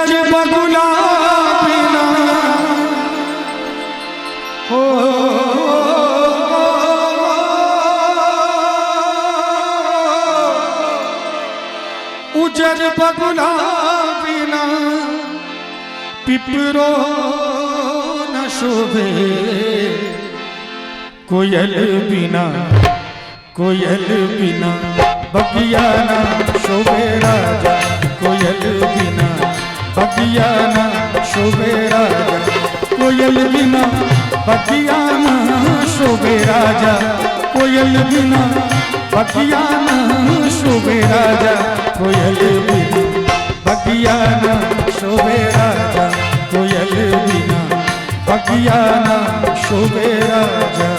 उजर बगुला बिना हो उजर बगुला बिना पिपरो न शोभे कोयल बिना बगिया न शोभे राजा कोयल बिना बगिया न शोभे राजा कोयल बिना बगिया न शोभे राजा कोयल बिना बगिया न शोभे राजा कोयल बिना बगिया न शोभे राजा कोयल बिना बगिया न शोभे राजा।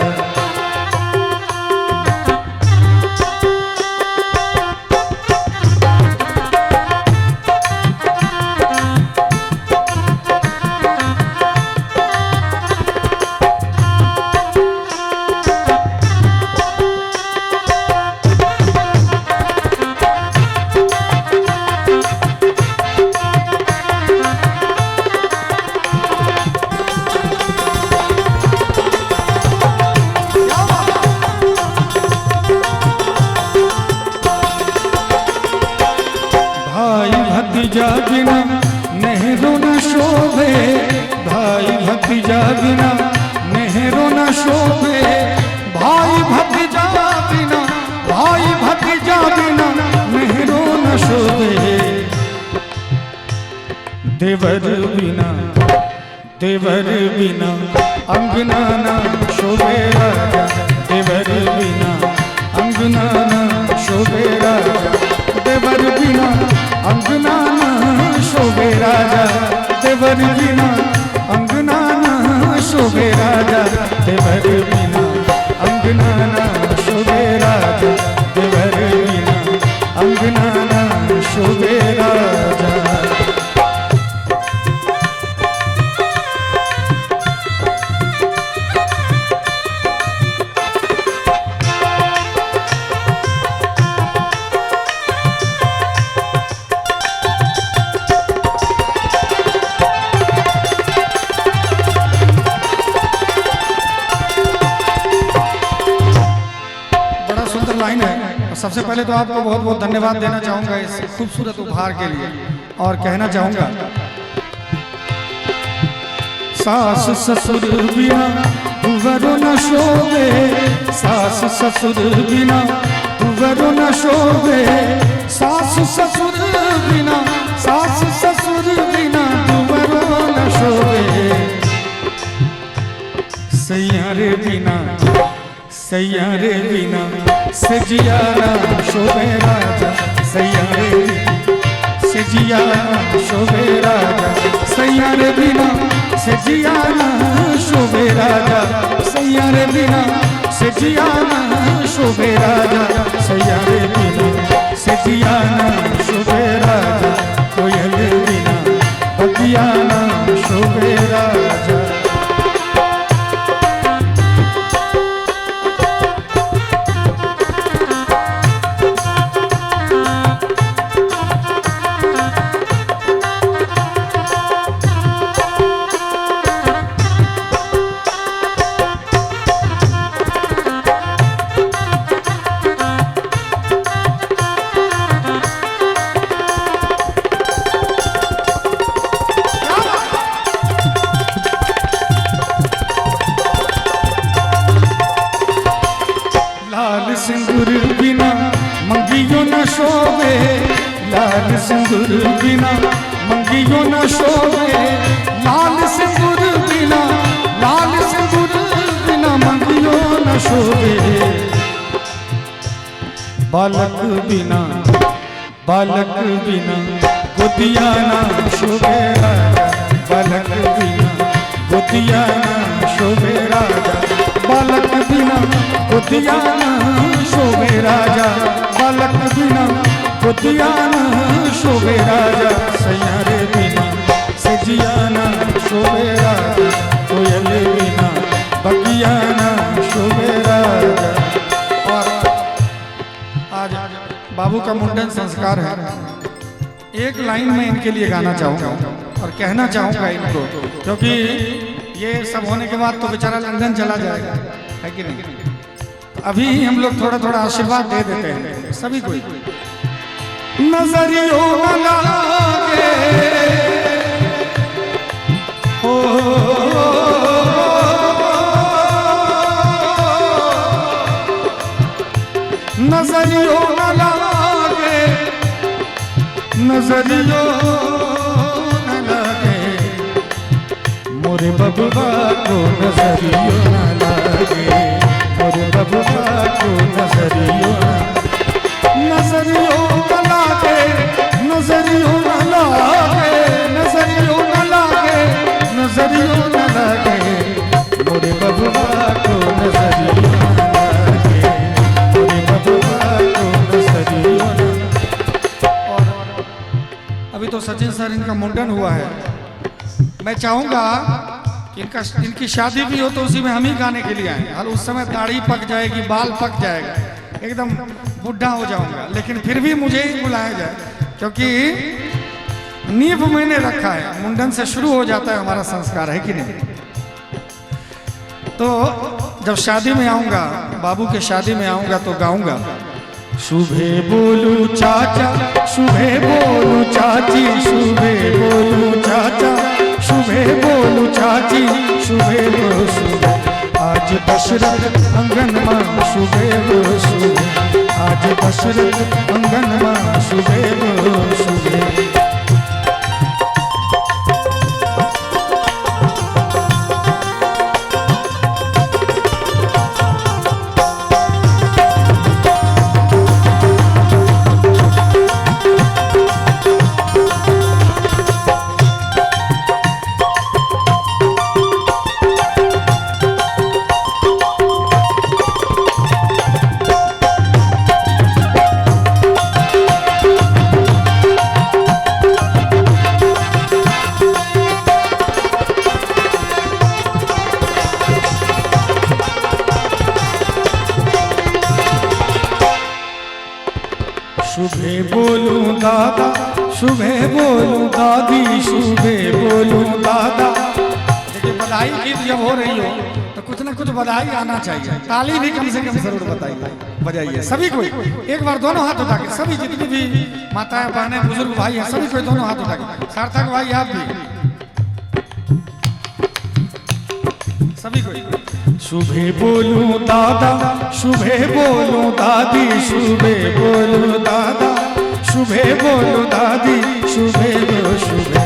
भतीजा बिना नेहरू न शोभे भाई भतीजा बिना नेहरू न शोभे भाई भतीजा बिना नेहरू न शोभे देवर बिना अंगना न शोभे राजा देवर बिना अंगना न शोभे राजा देवर बिना अंगना न शोभे राजा देवर बिना अंगना न शोभे राजा देवर बिना अंगना न शोभे राजा देवर बिना अंगना न शोभे राजा। लाइन है। सबसे पहले तो आपको बहुत बहुत धन्यवाद देना चाहूंगा इस खूबसूरत उपहार के लिए और कहना चाहूंगा सास ससुर बिना दुवरो न शोभे सास ससुर बिना दुवरो न शोभे सास ससुर बिना दुवरो न शोभे सैयारे बिना सजिया न शोभे राजा सैयारे सजिया न शोभे राजा सैयारे बिना सजिया न शोभे राजा सैयारे बिना सजिया न शोभे राजा सैयारे बिना सजिया न शोभे राजा कोयल बिना बगिया न शोभे राजा। लाल सिंदूर बिना मंगियो न शोभे लाल सिंदूर बिना मंगियो न शोभे लाल सिंदूर बिना मंगियो न शोभे बालक बिना गोदिया न शोभे राजा बालक बिना गोदिया न शोभे राजा बालक बिना गोदिया न शोभे राजा बालक बिना गोदिया न शोभे राजा सैयारे बिना सजिया न शोभे राजा कोयल बिना बगिया न शोभे राजा। और आज बाबू का मुंडन संस्कार है एक लाइन में इनके लिए गाना चाहूँगा और कहना चाहूँगा इनको, क्योंकि ये सब होने के बाद तो बेचारा लंदन चला जाएगा, है कि नहीं। अभी हम लोग थोड़ा थोड़ा आशीर्वाद दे देते हैं सभी को। नजरियों न लागे ओ नजरियों न लागे, नजरियों न लागे, मोरे बबुआ को नजरियों न लागे, मोरे बबुआ को नजरियों नजरियों न लागे, नजरियों न लागे, नजरियों न लागे, नजरियों न लागे, मोरे बबुआ को नजरियों न लागे, मोरे बबुआ को नजरियों न। और अभी तो सचिन सर इनका मुंडन हुआ है, मैं चाहूंगा कि इनकी शादी भी हो तो उसी में हम ही गाने के लिए आए। हर उस समय दाढ़ी पक जाएगी, बाल पक जाएगा, एकदम बुढ़ा हो जाऊंगा, लेकिन फिर भी मुझे ही बुलाया जाए, क्योंकि नींव मैंने रखा है। मुंडन से शुरू हो जाता है हमारा संस्कार, है कि नहीं। तो जब शादी में आऊंगा, बाबू के शादी में आऊंगा तो गाऊंगा, शुभे बोलू चाचा, शुभे बोलू चाची, शुभे बोलू चाचा, शुभे बोलू चाची, शुभे बोलू शुभे, आज दशरथ अंगन मां शुभे बोलू शुभे, आज दशरथ अंगन मां शुभे बोलू शुभे। शुभे बोलूं दादा, शुभे बोलूं दादी, शुभे बोलूं दादा। देखिए बधाई गीत जब हो रही हो तो कुछ ना कुछ बधाई आना चाहिए, ताली भी कम से कम जरूर बजाइए सभी को। एक बार दोनों हाथ उठा के, सभी जितनी भी माताएं बहनें बुजुर्ग भाई हैं सभी को दोनों हाथ उठा के, सार्थक भाई आप भी सभी को। शुभे बोलूं दादा, शुभे बोलूं दादी, शुभे बोलूं दादा, शुभे बोलूं दादी, शुभे बोलो शुभे,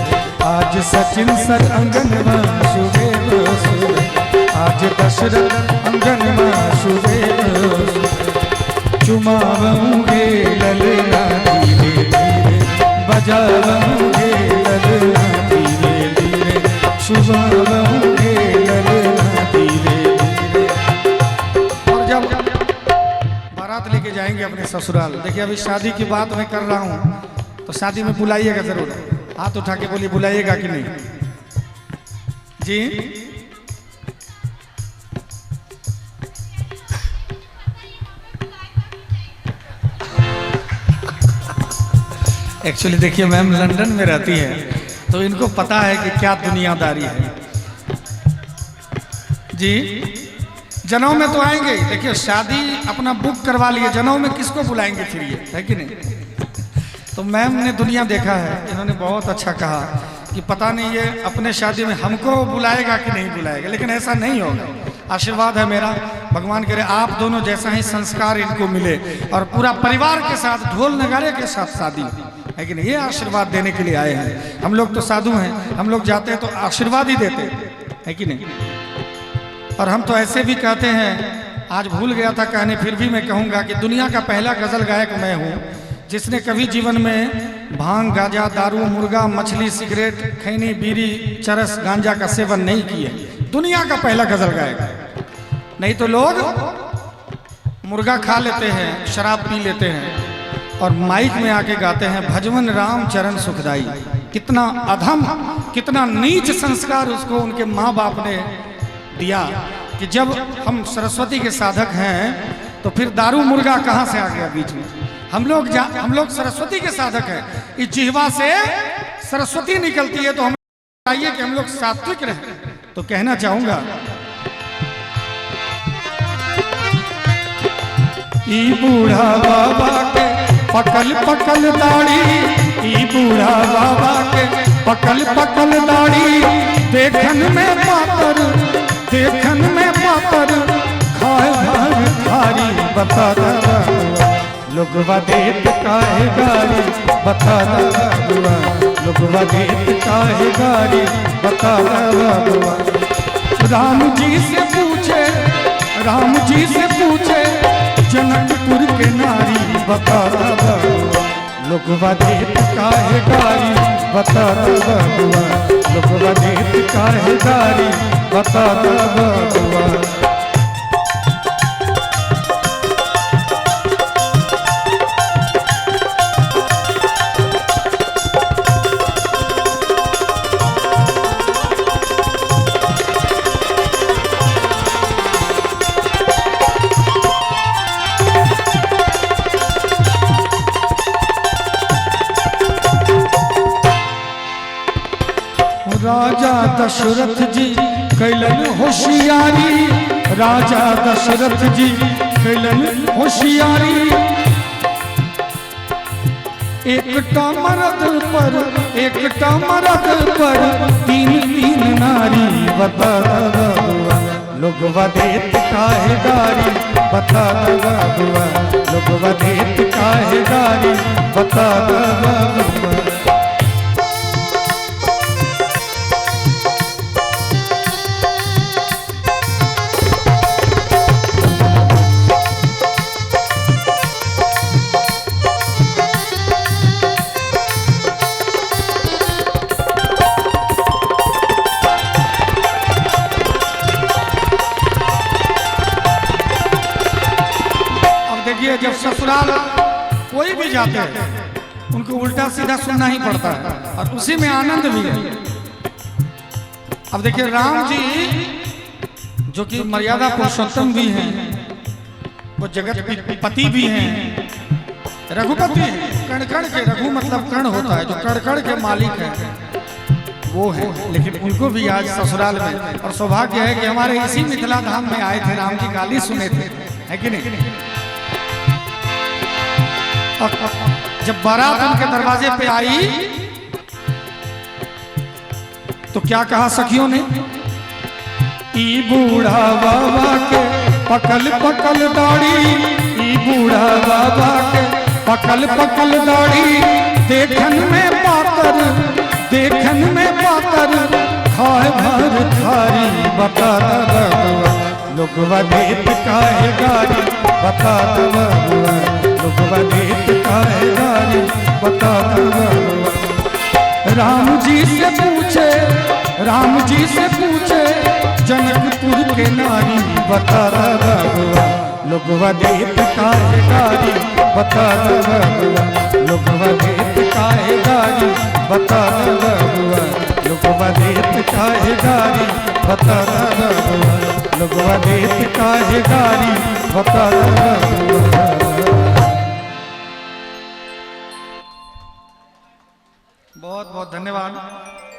आज सचिन सर अंगन मां शुभे बोलो शुभे, आज दशरथ अंगन मां शुभे बोलो शुभे। चुमाऊंगे ललना धीरे धीरे, बजाऊंगे ललना धीरे धीरे, शुभाऊंगे ललना धीरे। बारात लेके जाएंगे अपने ससुराल। देखिए अभी शादी की बात मैं कर रहा हूँ तो शादी में बुलाइएगा जरूर, हाथ उठा के बोलिए बुलाइएगा कि नहीं जी। एक्चुअली देखिए मैम लंदन में रहती है तो इनको पता है कि क्या दुनियादारी है जी। जनेऊ में तो आएंगे, देखिए शादी अपना बुक करवा लिए, जनेऊ में किसको बुलाएंगे फिर, ये है कि नहीं। तो मैम ने दुनिया देखा है, इन्होंने बहुत अच्छा कहा कि पता नहीं ये अपने शादी में हमको बुलाएगा कि नहीं बुलाएगा, लेकिन ऐसा नहीं होगा। आशीर्वाद है मेरा, भगवान करे आप दोनों जैसा ही संस्कार इनको मिले और पूरा परिवार के साथ ढोल नगाड़े के साथ शादी, है कि नहीं। ये आशीर्वाद देने के लिए आए हैं। हम लोग तो साधु हैं, हम लोग जाते हैं तो आशीर्वाद ही देते हैं कि नहीं। और हम तो ऐसे भी कहते हैं, आज भूल गया था कहने फिर भी मैं कहूँगा कि दुनिया का पहला गजल गायक मैं हूँ जिसने कभी जीवन में भांग, गांजा, दारू, मुर्गा, मछली, सिगरेट, खैनी, बीड़ी, चरस, गांजा का सेवन नहीं किए। दुनिया का पहला गजल गायक। नहीं तो लोग मुर्गा खा लेते हैं, शराब पी लेते हैं और माइक में आके गाते हैं भजवन राम चरण सुखदाई। कितना अधम, कितना नीच संस्कार उसको उनके माँ बाप ने दिया कि जब हम सरस्वती के साधक हैं तो फिर दारू मुर्गा कहाँ से आ गया बीच में। हम लोग सरस्वती के साधक हैं। इस जिह्वा से सरस्वती निकलती है, तो हम चाहिए कि हम लोग सात्विक रहें। तो कहना चाहूंगा, ई बूढ़ा बाबा के पकल पकल दाढ़ी, ई बूढ़ा बाबा के पकल पकल दाढ़ी, देखन में पातर, देखन में पातर, खाए भर थारी, बता दा लोगवा देत काहे गारी, बता दा लोगवा देत काहे गारी, बता दा। राम जी से पूछे, राम जी से पूछे जनकपुर के नारी, बता दा लोगवा देत काहे गारी, बता दा लोगवा देत काहे गारी, बता दा। राजा दशरथ जी कैलन होशियारी, राजा दशरथ जी कैलन होशियारी, एकटा मर्द पर, एकटा मर्द पर तीन तीन नारी, बता दा लोगवा देत काहे गारी, बता दा लोगवा देत काहे गारी, बता दा। जब ससुराल कोई भी जाते हैं उनको उल्टा सीधा सुनना ही पड़ता है, और उसी में आनंद भी है। अब देखिए, राम जी जो कि मर्यादा पुरुषोत्तम भी हैं, वो जगत पति भी हैं, रघुपति हैं, कण कण के, रघु मतलब कर्ण होता है, जो कण कण के मालिक हैं वो है। लेकिन उनको भी आज ससुराल में, और सौभाग्य है कि हमारे इसी मिथिला धाम में आए थे, राम जी गाली सुने थे, है कि नहीं। जब बारात उनके दरवाजे पे आई तो क्या कहा सखियों ने, ई बूढ़ा बाबा के पकल पकल दाढ़ी, ई बूढ़ा बाबा के पकल पकल दाढ़ी, देखन में पातर, देखन में पातर, खाए भर थारी, बता दा लोगवा देत काहे गारी, बता दा लोगवा देत काहे गारी, बता दा। राम जी से पूछे, राम जी से पूछे जनकपुर के नारी, बता दा लोगवा देत काहे गारी, बता दा लोगवा देत काहे गारी, बता दा लोगवा देत काहे गारी, बता दा लोगवा देत काहे गारी, बता दा। बहुत बहुत धन्यवाद।